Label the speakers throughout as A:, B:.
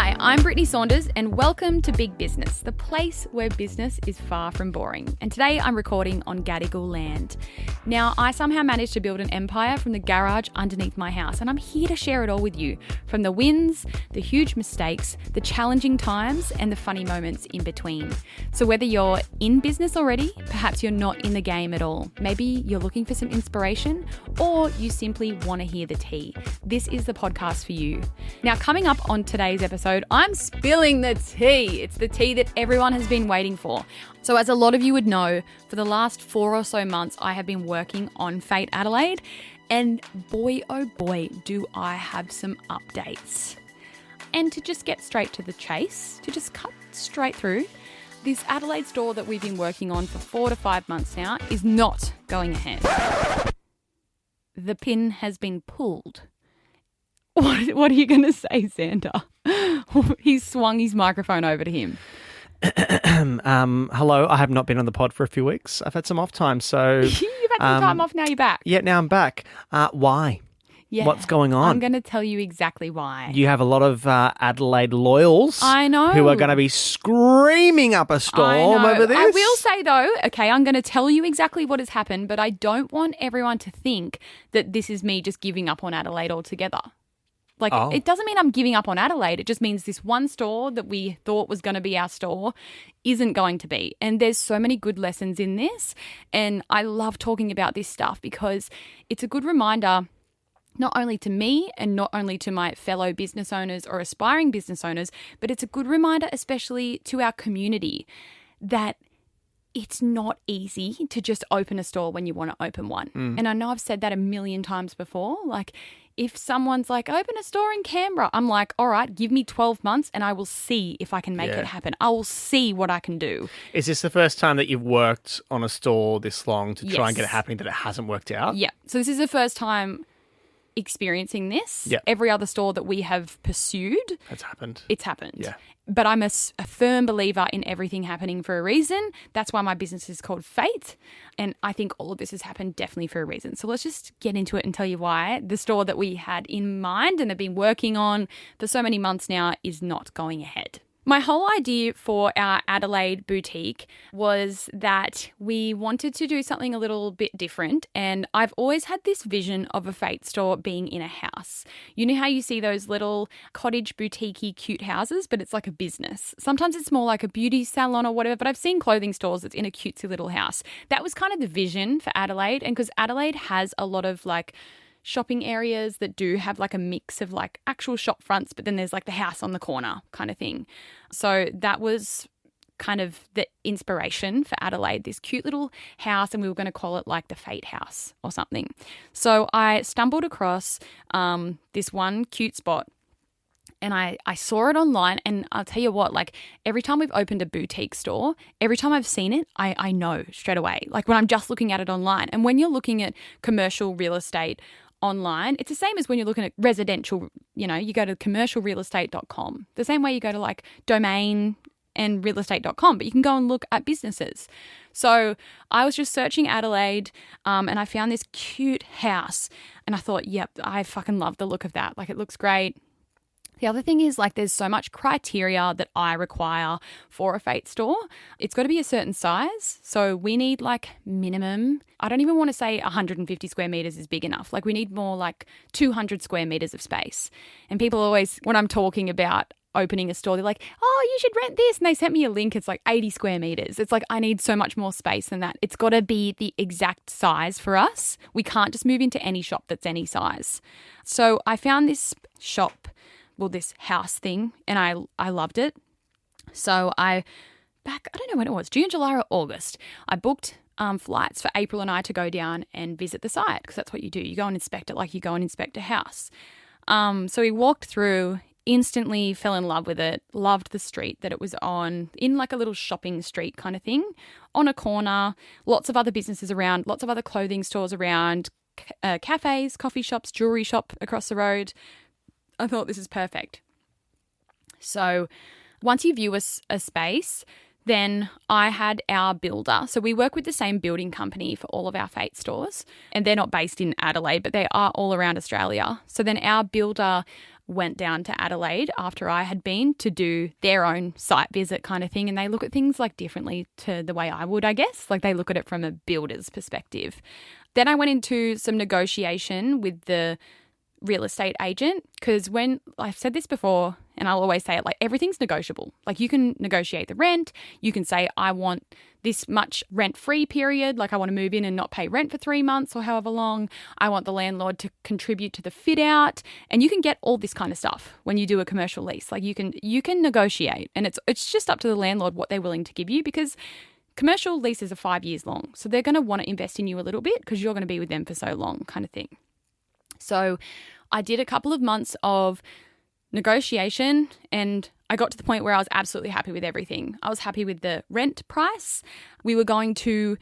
A: Hi, I'm Brittney Saunders and welcome to Big Business, the place where business is far from boring. And today I'm recording on Gadigal land. Now, I somehow managed to build an empire from the garage underneath my house, and I'm here to share it all with you, from the wins, the huge mistakes, the challenging times, and the funny moments in between. So whether you're in business already, perhaps you're not in the game at all, maybe you're looking for some inspiration, or you simply want to hear the tea, this is the podcast for you. Now, coming up on today's episode, I'm spilling the tea. It's the tea that everyone has been waiting for. So as a lot of you would know, for the last 4 or so months, I have been working on Fayt Adelaide, and boy, oh boy, do I have some updates. And to just get straight to the chase, to just cut straight through, this Adelaide store that we've been working on for 4 to 5 months now is not going ahead. The pin has been pulled. What are you going to say, Xander? He swung his microphone over to him.
B: Hello, I have not been on the pod for a few weeks. I've had some off time, so...
A: You've had some time off, now you're back.
B: Yeah, now I'm back. Why?
A: Yeah.
B: What's going on?
A: I'm going to tell you exactly why.
B: You have a lot of Adelaide loyals.
A: I know.
B: Who are going to be screaming up a storm over this.
A: I will say, though, okay, I'm going to tell you exactly what has happened, but I don't want everyone to think that this is me just giving up on Adelaide altogether. It doesn't mean I'm giving up on Adelaide. It just means this one store that we thought was going to be our store isn't going to be. And there's so many good lessons in this. And I love talking about this stuff because it's a good reminder not only to me and not only to my fellow business owners or aspiring business owners, but it's a good reminder especially to our community that it's not easy to just open a store when you want to open one. And I know I've said that a million times before. If someone's like, open a store in Canberra, I'm like, all right, give me 12 months and I will see if I can make it happen. I will see what I can do.
B: Is this the first time that you've worked on a store this long to try and get it happening that it hasn't worked out?
A: Yeah. So this is the first time experiencing this.
B: Yeah.
A: Every other store that we have pursued,
B: It's happened.
A: It's happened.
B: Yeah.
A: But I'm a firm believer in everything happening for a reason. That's why my business is called Fayt. And I think all of this has happened definitely for a reason. So let's just get into it and tell you why the store that we had in mind and have been working on for so many months now is not going ahead. My whole idea for our Adelaide boutique was that we wanted to do something a little bit different, and I've always had this vision of a Fayt store being in a house. You know how you see those little cottage boutique-y cute houses, but it's like a business. Sometimes it's more like a beauty salon or whatever, but I've seen clothing stores that's in a cutesy little house. That was kind of the vision for Adelaide, and because Adelaide has a lot of shopping areas that do have a mix of actual shop fronts, but then there's the house on the corner kind of thing. So that was kind of the inspiration for Adelaide, this cute little house, and we were going to call it the Fayt House or something. So I stumbled across this one cute spot and I saw it online, and I'll tell you what, every time we've opened a boutique store, every time I've seen it, I know straight away, when I'm just looking at it online. And when you're looking at commercial real estate online, it's the same as when you're looking at residential, you go to commercialrealestate.com. The same way you go to domain and realestate.com, but you can go and look at businesses. So I was just searching Adelaide and I found this cute house and I thought, yep, I fucking love the look of that. It looks great. The other thing is there's so much criteria that I require for a Fayt store. It's got to be a certain size. So we need minimum, I don't even want to say 150 square meters is big enough. We need more 200 square meters of space. And people always, when I'm talking about opening a store, they're like, oh, you should rent this. And they sent me a link. It's 80 square meters. It's I need so much more space than that. It's got to be the exact size for us. We can't just move into any shop that's any size. So I found this shop, this house thing, and I loved it. So I don't know when it was, June, July or August, I booked flights for April and I to go down and visit the site, because that's what you do. You go and inspect it like you go and inspect a house. So we walked through, instantly fell in love with it, loved the street that it was on, in a little shopping street kind of thing, on a corner, lots of other businesses around, lots of other clothing stores around, cafes, coffee shops, jewelry shop across the road. I thought this is perfect. So once you view a space, then I had our builder. So we work with the same building company for all of our Fayt stores, and they're not based in Adelaide, but they are all around Australia. So then our builder went down to Adelaide after I had been to do their own site visit kind of thing. And they look at things like differently to the way I would, I guess. Like they look at it from a builder's perspective. Then I went into some negotiation with the real estate agent, because when I've said this before and I'll always say it, like everything's negotiable. Like you can negotiate the rent. You can say, I want this much rent-free period. Like I want to move in and not pay rent for 3 months or however long. I want the landlord to contribute to the fit out. And you can get all this kind of stuff when you do a commercial lease. Like you can negotiate, and it's just up to the landlord what they're willing to give you, because commercial leases are 5 years long. So they're going to want to invest in you a little bit because you're going to be with them for so long kind of thing. So I did a couple of months of negotiation and I got to the point where I was absolutely happy with everything. I was happy with the rent price. We were going to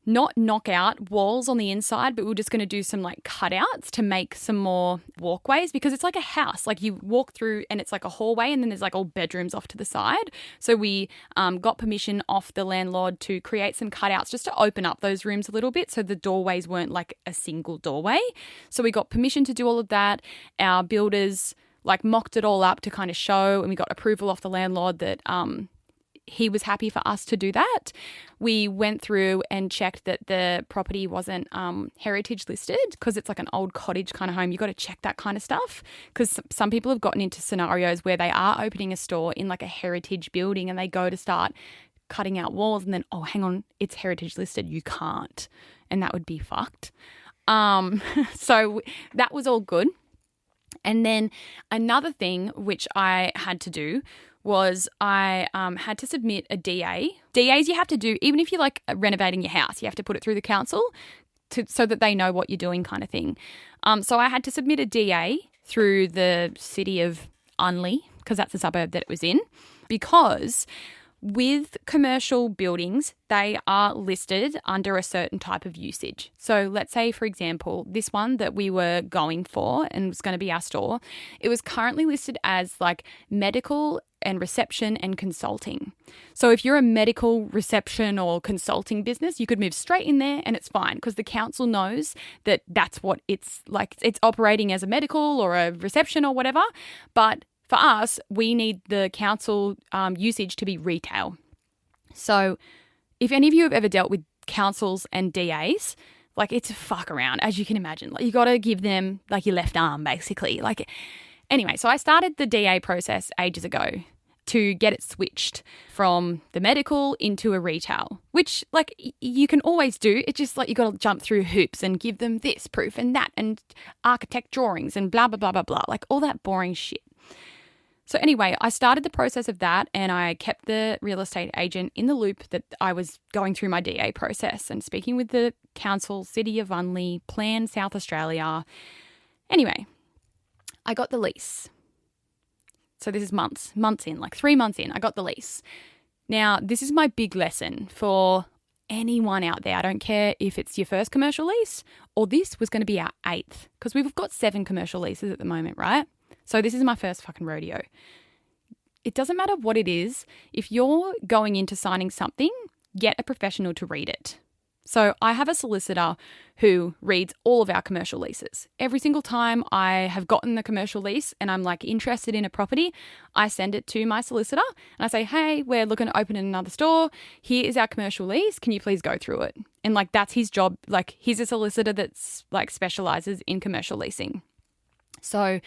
A: not knock out walls on the inside, but we were just going to do some like cutouts to make some more walkways, because it's like a house. Like you walk through and it's like a hallway and then there's like all bedrooms off to the side. So we got permission off the landlord to create some cutouts just to open up those rooms a little bit so the doorways weren't like a single doorway. So we got permission to do all of that. Our builders like mocked it all up to kind of show, and we got approval off the landlord that he was happy for us to do that. We went through and checked that the property wasn't heritage listed, because it's like an old cottage kind of home. You got to check that kind of stuff, because some people have gotten into scenarios where they are opening a store in like a heritage building and they go to start cutting out walls and then, oh, hang on, it's heritage listed. You can't. And that would be fucked. So that was all good. And then another thing which I had to do was I had to submit a DA. DAs you have to do, even if you're like renovating your house, you have to put it through the council so that they know what you're doing kind of thing. So I had to submit a DA through the city of Unley, because that's the suburb that it was in, because with commercial buildings, they are listed under a certain type of usage. So let's say, for example, this one that we were going for and was going to be our store, it was currently listed as like medical and reception and consulting. So if you're a medical reception or consulting business, you could move straight in there and it's fine, because the council knows that that's what it's like. It's operating as a medical or a reception or whatever. But for us, we need the council usage to be retail. So if any of you have ever dealt with councils and DAs, like it's a fuck around, as you can imagine. Like you got to give them like your left arm, basically. Like anyway, so I started the DA process ages ago to get it switched from the medical into a retail, which like you can always do. It's just like you got to jump through hoops and give them this proof and that and architect drawings and blah, blah, blah, blah, blah, like all that boring shit. So anyway, I started the process of that and I kept the real estate agent in the loop that I was going through my DA process and speaking with the council, City of Unley, Plan South Australia. Anyway, I got the lease. So this is months in, like 3 months in, I got the lease. Now, this is my big lesson for anyone out there. I don't care if it's your first commercial lease or this was going to be our 8th, because we've got 7 commercial leases at the moment, right? So this is my first fucking rodeo. It doesn't matter what it is. If you're going into signing something, get a professional to read it. So I have a solicitor who reads all of our commercial leases. Every single time I have gotten the commercial lease and I'm like interested in a property, I send it to my solicitor and I say, hey, we're looking to open another store. Here is our commercial lease. Can you please go through it? And like that's his job. Like he's a solicitor that's like specializes in commercial leasing. So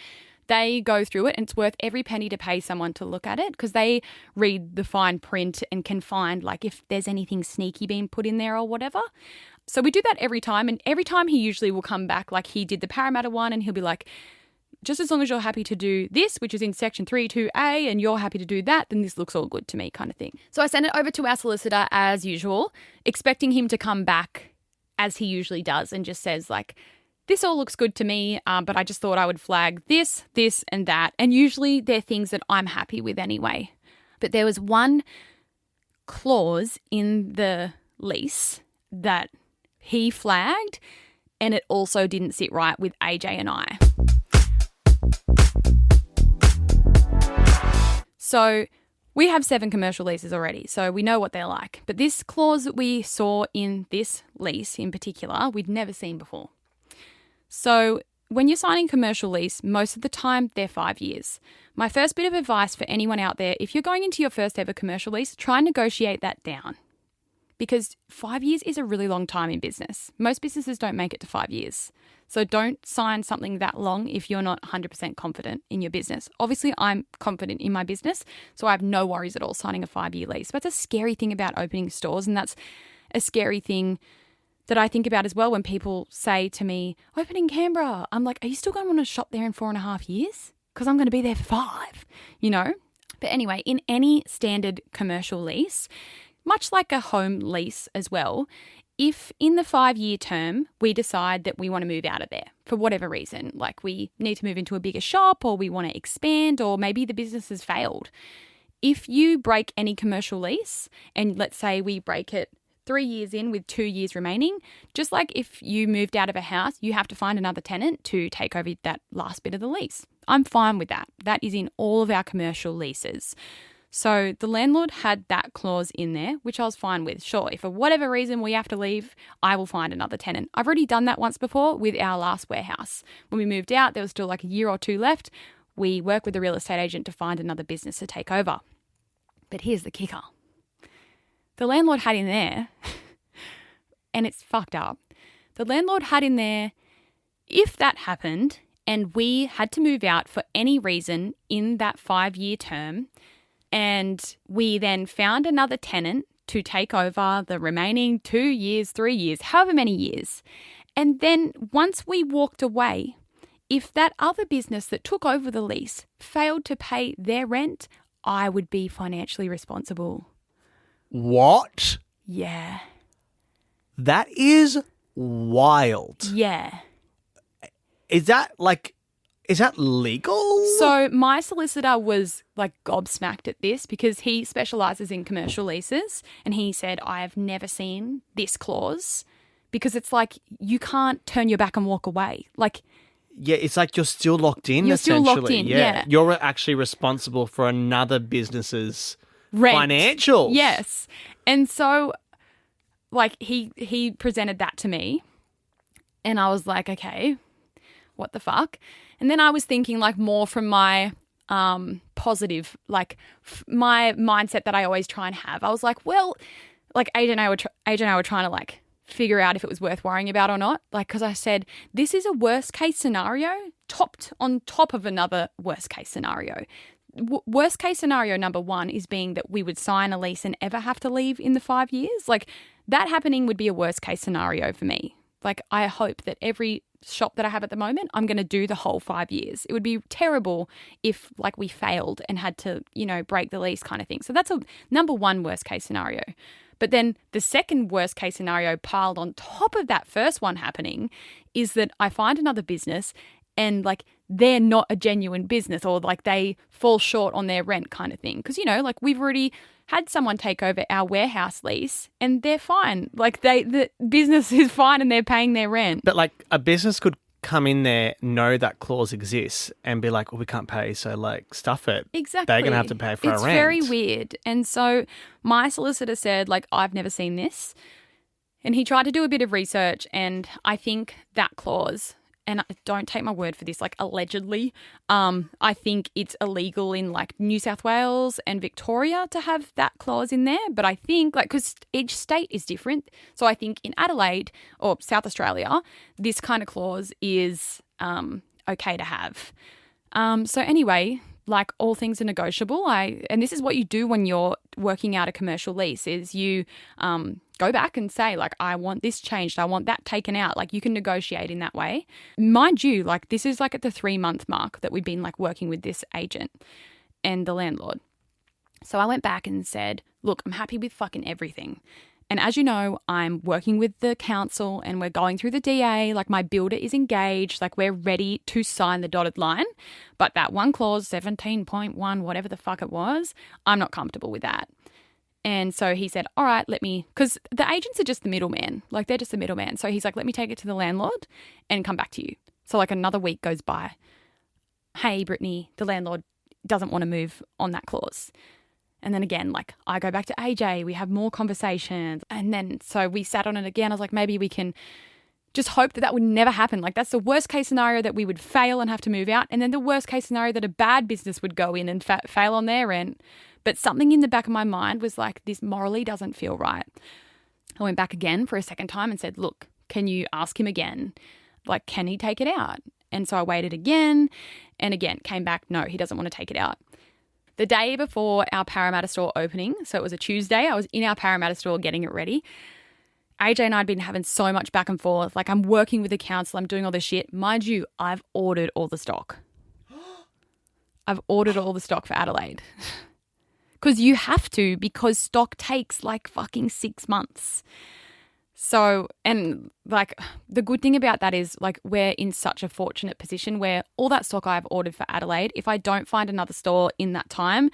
A: they go through it and it's worth every penny to pay someone to look at it, because they read the fine print and can find like if there's anything sneaky being put in there or whatever. So we do that every time, and every time he usually will come back like he did the Parramatta one and he'll be like, just as long as you're happy to do this, which is in section 3.2a, and you're happy to do that, then this looks all good to me kind of thing. So I send it over to our solicitor as usual, expecting him to come back as he usually does and just says like, this all looks good to me, but I just thought I would flag this, this, and that. And usually they're things that I'm happy with anyway. But there was one clause in the lease that he flagged, and it also didn't sit right with AJ and I. So we have 7 commercial leases already, so we know what they're like. But this clause that we saw in this lease in particular, we'd never seen before. So when you're signing commercial lease, most of the time they're 5 years. My first bit of advice for anyone out there, if you're going into your first ever commercial lease, try and negotiate that down. Because 5 years is a really long time in business. Most businesses don't make it to 5 years. So don't sign something that long if you're not 100% confident in your business. Obviously, I'm confident in my business, so I have no worries at all signing a 5-year lease. But that's a scary thing about opening stores, and that's a scary thing that I think about as well when people say to me, open in Canberra. I'm like, are you still going to want to shop there in 4.5 years? Because I'm going to be there for 5, you know? But anyway, in any standard commercial lease, much like a home lease as well, if in the 5-year term we decide that we want to move out of there for whatever reason, like we need to move into a bigger shop or we want to expand or maybe the business has failed, if you break any commercial lease and let's say we break it 3 years in with 2 years remaining, just like if you moved out of a house, you have to find another tenant to take over that last bit of the lease. I'm fine with that. That is in all of our commercial leases. So the landlord had that clause in there, which I was fine with. Sure, if for whatever reason we have to leave, I will find another tenant. I've already done that once before with our last warehouse. When we moved out, there was still like a year or two left. We worked with a real estate agent to find another business to take over. But here's the kicker. The landlord had in there, and it's fucked up, the landlord had in there, if that happened and we had to move out for any reason in that 5-year term, and we then found another tenant to take over the remaining 2 years, 3 years, however many years. And then once we walked away, if that other business that took over the lease failed to pay their rent, I would be financially responsible.
B: What?
A: Yeah.
B: That is wild.
A: Yeah.
B: Is that legal?
A: So my solicitor was like gobsmacked at this because he specialises in commercial leases and he said, I have never seen this clause because it's like you can't turn your back and walk away. Like,
B: yeah, it's like you're still locked in,
A: you're
B: essentially.
A: still locked in, yeah.
B: You're actually responsible for another business's rent. Financials.
A: Yes. And so like he presented that to me and I was like, okay, what the fuck? And then I was thinking like more from my positive, like my mindset that I always try and have. I was like, well, like AJ and I were trying to like figure out if it was worth worrying about or not. Like, because I said, this is a worst case scenario topped on top of another worst case scenario. Worst case scenario number 1 is being that we would sign a lease and ever have to leave in the 5 years. Like that happening would be a worst case scenario for me. Like I hope that every shop that I have at the moment, I'm going to do the whole 5 years. It would be terrible if like we failed and had to, you know, break the lease kind of thing. So that's a number 1 worst case scenario. But then the second worst case scenario piled on top of that first one happening is that I find another business and like they're not a genuine business or like they fall short on their rent kind of thing. Because, you know, like we've already had someone take over our warehouse lease and they're fine. Like the business is fine and they're paying their rent.
B: But like a business could come in there, know that clause exists and be like, well, we can't pay. So like stuff it.
A: Exactly.
B: They're going to have to pay for our rent.
A: It's very weird. And so my solicitor said like, I've never seen this. And he tried to do a bit of research and I think that clause, and don't take my word for this, like allegedly, I think it's illegal in like New South Wales and Victoria to have that clause in there. But I think like, because each state is different. So I think in Adelaide or South Australia, this kind of clause is okay to have. So anyway, like all things are negotiable. And this is what you do when you're working out a commercial lease is you go back and say like, I want this changed. I want that taken out. Like you can negotiate in that way. Mind you, like this is like at the 3-month mark that we've been like working with this agent and the landlord. So I went back and said, look, I'm happy with fucking everything. And as you know, I'm working with the council and we're going through the DA, like my builder is engaged, like we're ready to sign the dotted line. But that one clause, 17.1, whatever the fuck it was, I'm not comfortable with that. And so he said, all right, because the agents are just the middleman, like they're just the middleman. So he's like, let me take it to the landlord and come back to you. So like another week goes by. Hey, Brittney, the landlord doesn't want to move on that clause. And then again, like I go back to AJ, we have more conversations. And then so we sat on it again. I was like, maybe we can just hoped that would never happen. Like, that's the worst case scenario, that we would fail and have to move out. And then the worst case scenario that a bad business would go in and fail on their end. But something in the back of my mind was like, this morally doesn't feel right. I went back again for a second time and said, look, can you ask him again? Like, can he take it out? And so I waited again and again, came back, no, he doesn't want to take it out. The day before our Parramatta store opening, so it was a Tuesday, I was in our Parramatta store getting it ready. AJ and I had been having so much back and forth. Like, I'm working with the council, I'm doing all this shit. Mind you, I've ordered all the stock. I've ordered all the stock for Adelaide. Because you have to, because stock takes like fucking 6 months. So, and like the good thing about that is like we're in such a fortunate position where all that stock I've ordered for Adelaide, if I don't find another store in that time,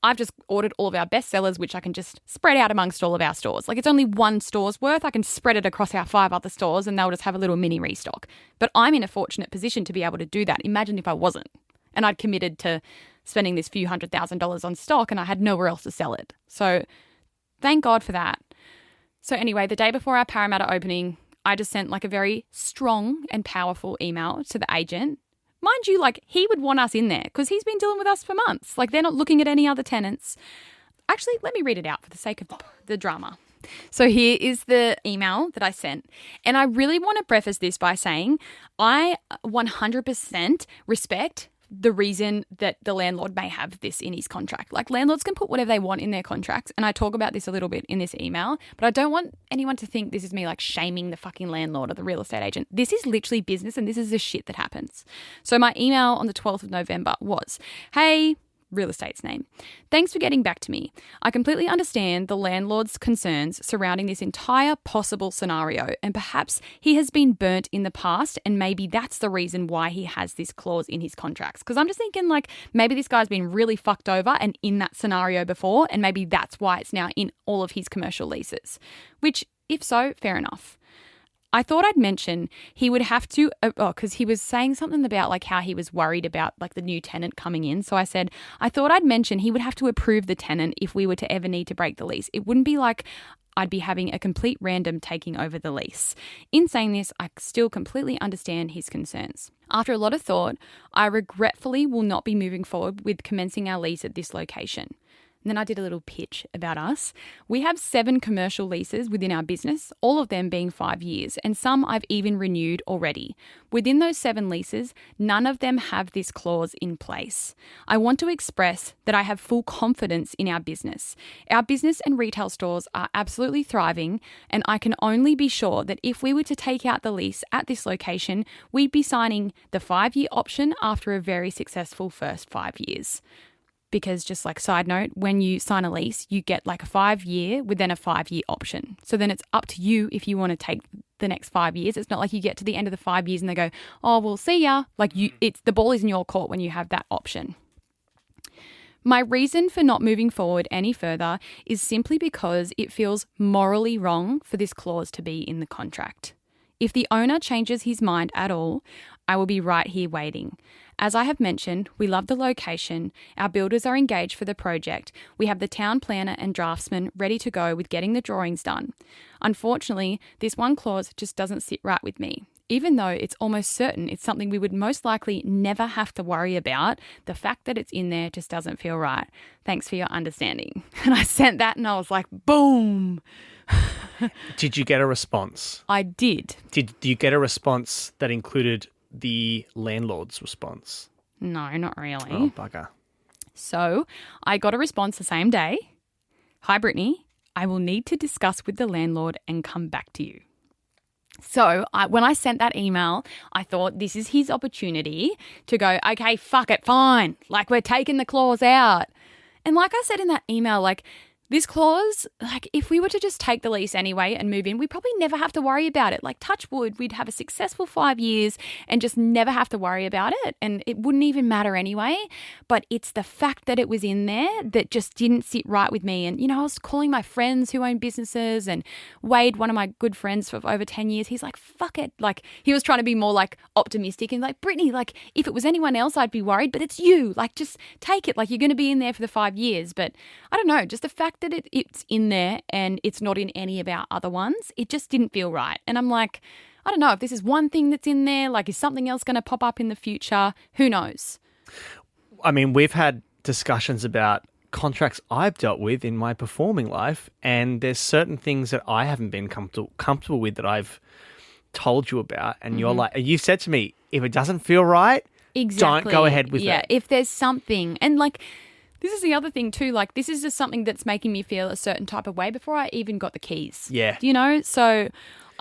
A: I've just ordered all of our best sellers, which I can just spread out amongst all of our stores. Like, it's only one store's worth. I can spread it across our 5 other stores and they'll just have a little mini restock. But I'm in a fortunate position to be able to do that. Imagine if I wasn't and I'd committed to spending this few $100,000 on stock and I had nowhere else to sell it. So thank God for that. So anyway, the day before our Parramatta opening, I just sent like a very strong and powerful email to the agent. Mind you, like, he would want us in there because he's been dealing with us for months. Like, they're not looking at any other tenants. Actually, let me read it out for the sake of the drama. So here is the email that I sent. And I really want to preface this by saying I 100% respect the reason that the landlord may have this in his contract. Like, landlords can put whatever they want in their contracts. And I talk about this a little bit in this email, but I don't want anyone to think this is me like shaming the fucking landlord or the real estate agent. This is literally business and this is the shit that happens. So my email on the 12th of November was, hey, real estate's name. Thanks for getting back to me. I completely understand the landlord's concerns surrounding this entire possible scenario, and perhaps he has been burnt in the past and maybe that's the reason why he has this clause in his contracts. Because I'm just thinking like maybe this guy's been really fucked over and in that scenario before, and maybe that's why it's now in all of his commercial leases, which if so, fair enough. I thought I'd mention he would have to, because he was saying something about like how he was worried about like the new tenant coming in. So I said, I thought I'd mention he would have to approve the tenant if we were to ever need to break the lease. It wouldn't be like I'd be having a complete random taking over the lease. In saying this, I still completely understand his concerns. After a lot of thought, I regretfully will not be moving forward with commencing our lease at this location. And then I did a little pitch about us. We have 7 commercial leases within our business, all of them being 5 years, and some I've even renewed already. Within those 7 leases, none of them have this clause in place. I want to express that I have full confidence in our business. Our business and retail stores are absolutely thriving, and I can only be sure that if we were to take out the lease at this location, we'd be signing the 5-year option after a very successful first 5 years. Because just like side note, when you sign a lease, you get like a 5-year with then a 5-year option. So then it's up to you if you want to take the next 5 years. It's not like you get to the end of the 5 years and they go, oh, we'll see ya. Like it's the ball is in your court when you have that option. My reason for not moving forward any further is simply because it feels morally wrong for this clause to be in the contract. If the owner changes his mind at all, I will be right here waiting. As I have mentioned, we love the location, our builders are engaged for the project, we have the town planner and draftsman ready to go with getting the drawings done. Unfortunately, this one clause just doesn't sit right with me. Even though it's almost certain it's something we would most likely never have to worry about, the fact that it's in there just doesn't feel right. Thanks for your understanding. And I sent that and I was like, boom.
B: Did you get a response?
A: I did.
B: Did you get a response that included the landlord's response?
A: No, not really.
B: Oh, bugger.
A: So I got a response the same day. Hi, Brittney. I will need to discuss with the landlord and come back to you. So when I sent that email, I thought this is his opportunity to go, okay, fuck it, fine. Like, we're taking the clause out. And like I said in that email, like, this clause, like if we were to just take the lease anyway and move in, we'd probably never have to worry about it. Like touch wood, we'd have a successful 5 years and just never have to worry about it. And it wouldn't even matter anyway. But it's the fact that it was in there that just didn't sit right with me. And, you know, I was calling my friends who own businesses, and Wade, one of my good friends for over 10 years, he's like, fuck it. Like he was trying to be more like optimistic and like, Brittney, like if it was anyone else, I'd be worried, but it's you. Like just take it. Like you're going to be in there for the 5 years. But I don't know, just the fact that it's in there and it's not in any of our other ones, it just didn't feel right. And I'm like, I don't know if this is one thing that's in there. Like, is something else going to pop up in the future? Who knows?
B: I mean, we've had discussions about contracts I've dealt with in my performing life, and there's certain things that I haven't been comfortable with that I've told you about, and you're like, you said to me, if it doesn't feel right,
A: exactly.
B: don't go ahead with it.
A: Yeah, if there's something, and like, this is the other thing too, like, this is just something that's making me feel a certain type of way before I even got the keys.
B: Yeah.
A: You know, so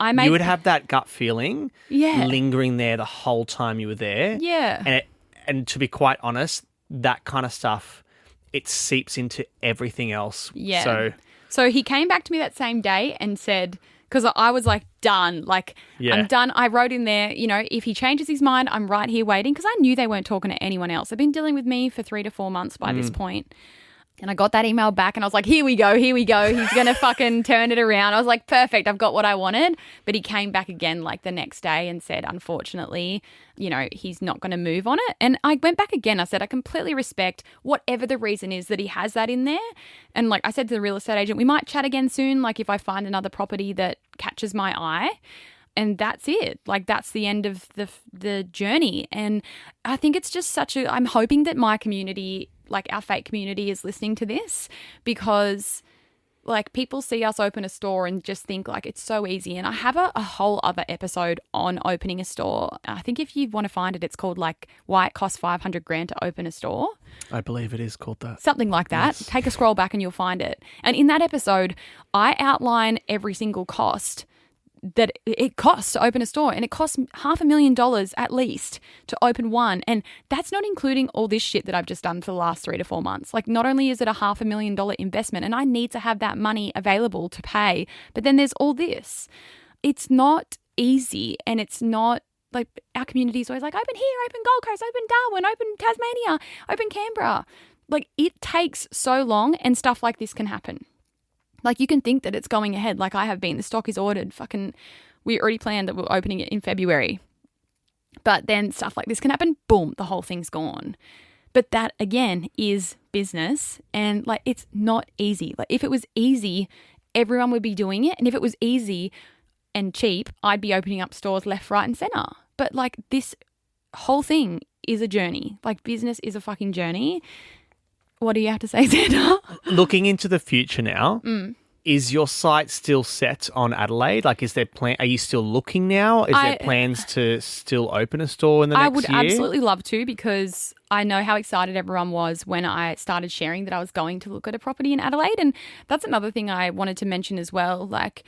A: you
B: would have that gut feeling lingering there the whole time you were there.
A: Yeah.
B: And to be quite honest, that kind of stuff, it seeps into everything else.
A: Yeah. So he came back to me that same day and said, because I was like, done. Like, I'm done. I wrote in there, you know, if he changes his mind, I'm right here waiting, because I knew they weren't talking to anyone else. They've been dealing with me for 3 to 4 months by this point. And I got that email back and I was like, here we go. He's going to fucking turn it around. I was like, perfect. I've got what I wanted. But he came back again like the next day and said, unfortunately, you know, he's not going to move on it. And I went back again. I said, I completely respect whatever the reason is that he has that in there. And like I said to the real estate agent, we might chat again soon. Like if I find another property that catches my eye. And that's it. Like, that's the end of the journey. And I think it's just I'm hoping that my community, like our Fayt community, is listening to this, because like people see us open a store and just think like it's so easy. And I have a whole other episode on opening a store. I think if you want to find it, it's called like why it costs $500,000 to open a store.
B: I believe it is called that.
A: Something like that. Yes. Take a scroll back and you'll find it. And in that episode, I outline every single cost that it costs to open a store, and it costs $500,000 at least to open one. And that's not including all this shit that I've just done for the last 3 to 4 months. Like, not only is it a $500,000 investment and I need to have that money available to pay, but then there's all this. It's not easy, and it's not like our community is always like, open here, open Gold Coast, open Darwin, open Tasmania, open Canberra. Like, it takes so long, and stuff like this can happen. Like, you can think that it's going ahead like I have been. The stock is ordered. We already planned that we're opening it in February. But then stuff like this can happen. Boom, the whole thing's gone. But that, again, is business. And, like, it's not easy. Like, if it was easy, everyone would be doing it. And if it was easy and cheap, I'd be opening up stores left, right, and center. But, like, this whole thing is a journey. Like, business is a fucking journey. What do you have to say, Xander?
B: Looking into the future now, is your site still set on Adelaide? Like, is there are you still looking now? Is there plans to still open a store in the next year?
A: I would absolutely love to, because I know how excited everyone was when I started sharing that I was going to look at a property in Adelaide. And that's another thing I wanted to mention as well. Like,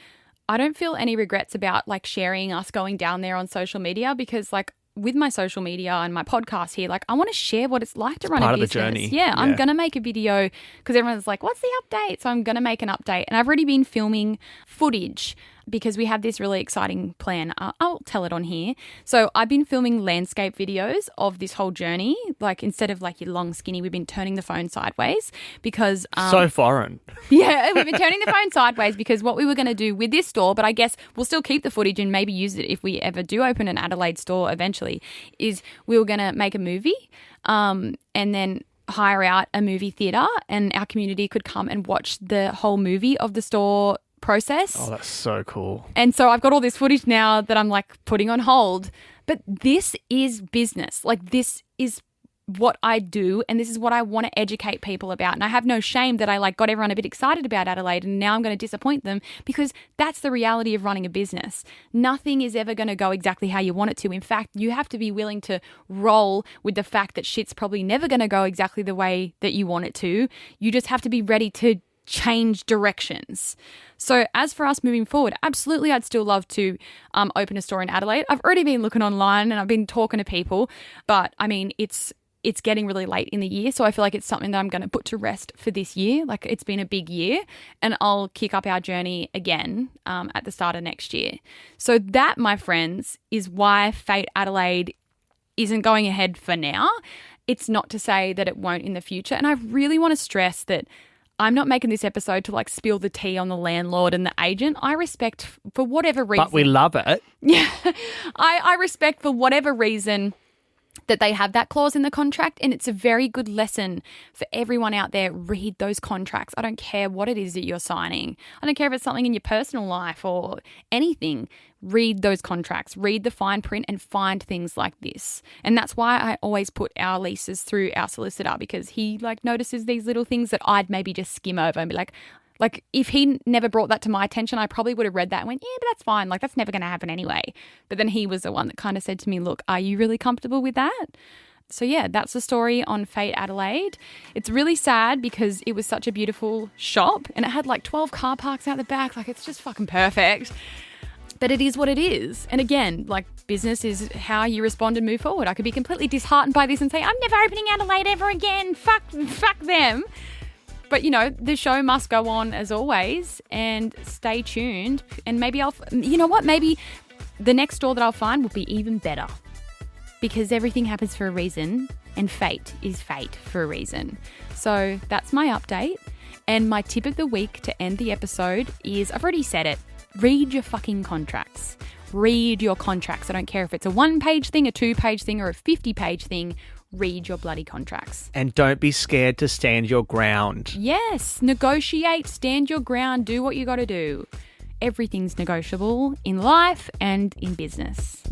A: I don't feel any regrets about like sharing us going down there on social media, because like, with my social media and my podcast here, like I want to share what it's like to run a business.
B: Part of the journey.
A: Yeah, I'm going to make a video because everyone's like, what's the update? So I'm going to make an update. And I've already been filming footage because we have this really exciting plan. I'll tell it on here. So I've been filming landscape videos of this whole journey. Like, instead of like your long skinny, we've been turning the phone sideways because...
B: so foreign.
A: Yeah, we've been turning the phone sideways because what we were going to do with this store, but I guess we'll still keep the footage and maybe use it if we ever do open an Adelaide store eventually, is we were going to make a movie and then hire out a movie theatre, and our community could come and watch the whole movie of the store process.
B: Oh, that's so cool.
A: And so I've got all this footage now that I'm like putting on hold. But this is business. Like, this is what I do, and this is what I want to educate people about. And I have no shame that I like got everyone a bit excited about Adelaide, and now I'm going to disappoint them, because that's the reality of running a business. Nothing is ever going to go exactly how you want it to. In fact, you have to be willing to roll with the fact that shit's probably never going to go exactly the way that you want it to. You just have to be ready to change directions. So as for us moving forward, absolutely, I'd still love to open a store in Adelaide. I've already been looking online and I've been talking to people, but I mean, it's getting really late in the year, so I feel like it's something that I'm going to put to rest for this year. Like, it's been a big year, and I'll kick up our journey again at the start of next year. So that, my friends, is why Fayt Adelaide isn't going ahead for now. It's not to say that it won't in the future, and I really want to stress that I'm not making this episode to like spill the tea on the landlord and the agent. I respect for whatever reason.
B: But we love it.
A: Yeah. I respect for whatever reason that they have that clause in the contract, and it's a very good lesson for everyone out there. Read those contracts. I don't care what it is that you're signing. I don't care if it's something in your personal life or anything. Read those contracts, read the fine print, and find things like this. And that's why I always put our leases through our solicitor, because he notices these little things that I'd maybe just skim over and be like if he never brought that to my attention, I probably would have read that and went, yeah, but that's fine. That's never going to happen anyway. But then he was the one that kind of said to me, look, are you really comfortable with that? So yeah, that's the story on Fayt Adelaide. It's really sad because it was such a beautiful shop and it had 12 car parks out the back. It's just fucking perfect. But it is what it is. And again, business is how you respond and move forward. I could be completely disheartened by this and say, I'm never opening Adelaide ever again. Fuck them. But, the show must go on as always, and stay tuned. And maybe maybe the next store that I'll find will be even better, because everything happens for a reason and fate is fate for a reason. So that's my update. And my tip of the week to end the episode is, I've already said it, read your fucking contracts. Read your contracts. I don't care if it's a 1-page thing, a 2-page thing, or a 50-page thing. Read your bloody contracts.
B: And don't be scared to stand your ground.
A: Yes, negotiate, stand your ground, do what you got to do. Everything's negotiable in life and in business.